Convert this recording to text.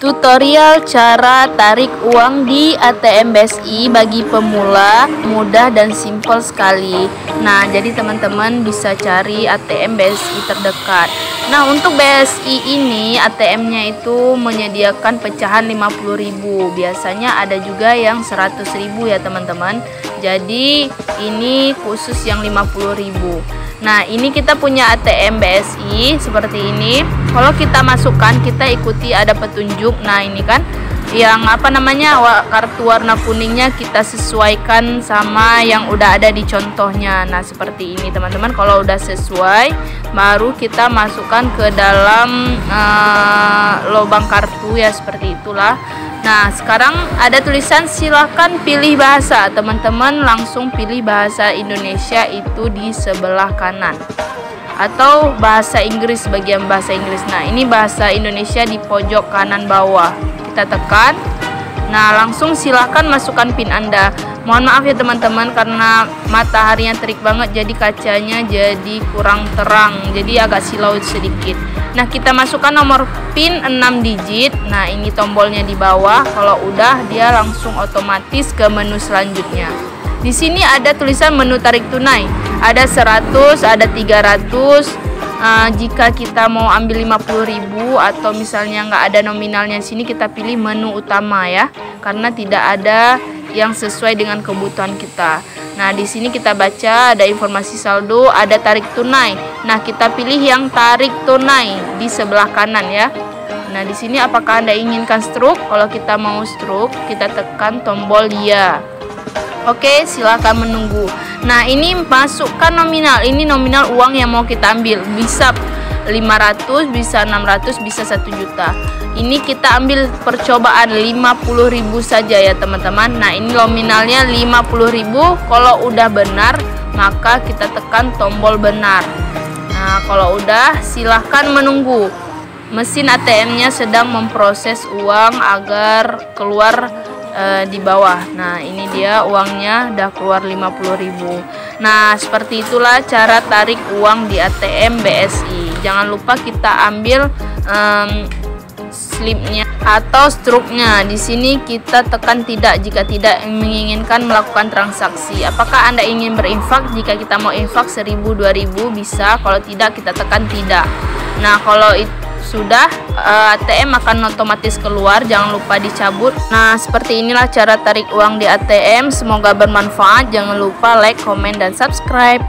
Tutorial cara tarik uang di ATM BSI bagi pemula mudah dan simpel sekali. Nah, jadi teman-teman bisa cari ATM BSI terdekat. Nah, untuk BSI ini ATM-nya itu menyediakan pecahan 50.000. Biasanya ada juga yang 100.000 ya, teman-teman. Jadi, ini khusus yang 50.000. Nah, ini kita punya ATM BSI seperti ini. Kalau kita masukkan, kita ikuti ada petunjuk. Nah, ini kan yang kartu warna kuningnya kita sesuaikan sama yang udah ada di contohnya. Nah, seperti ini teman-teman. Kalau udah sesuai, baru kita masukkan ke dalam lubang kartu ya, seperti itulah. Nah, sekarang ada tulisan silakan pilih bahasa. Teman-teman langsung pilih bahasa Indonesia itu di sebelah kanan, atau bahasa Inggris bagian bahasa Inggris. Nah, ini bahasa Indonesia di pojok kanan bawah. Kita tekan. Nah, langsung silakan masukkan PIN Anda. Mohon maaf ya teman-teman, karena mataharinya terik banget, jadi kacanya jadi kurang terang, jadi agak silau sedikit. Nah, kita masukkan nomor PIN 6 digit. Nah, ini tombolnya di bawah. Kalau udah, dia langsung otomatis ke menu selanjutnya. Di sini ada tulisan menu tarik tunai. Ada 100, ada 300. Jika kita mau ambil 50.000 atau misalnya nggak ada nominalnya di sini, kita pilih menu utama ya, karena tidak ada yang sesuai dengan kebutuhan kita. Nah, di sini kita baca ada informasi saldo, ada tarik tunai. Nah, kita pilih yang tarik tunai di sebelah kanan ya. Nah, di sini apakah Anda inginkan stroke? Kalau kita mau stroke, kita tekan tombol ya. Oke, silakan menunggu. Nah, ini masukkan nominal. Ini nominal uang yang mau kita ambil. Bisa 500, bisa 600, bisa 1 juta. Ini kita ambil percobaan 50.000 saja ya teman-teman. Nah, ini nominalnya 50.000. Kalau udah benar, maka kita tekan tombol benar. Nah, kalau udah, silahkan menunggu. Mesin ATM-nya sedang memproses uang agar keluar di bawah. Nah, ini dia uangnya udah keluar 50.000. Nah, seperti itulah cara tarik uang di ATM BSI. Jangan lupa kita ambil slipnya atau struknya. Di sini kita tekan tidak jika tidak menginginkan melakukan transaksi. Apakah Anda ingin berinfak? Jika kita mau infak 1.000, 2.000 bisa. Kalau tidak, kita tekan tidak. Nah, kalau itu sudah, ATM akan otomatis keluar. Jangan lupa dicabut. Nah, seperti inilah cara tarik uang di ATM. Semoga bermanfaat. Jangan lupa like, komen, dan subscribe.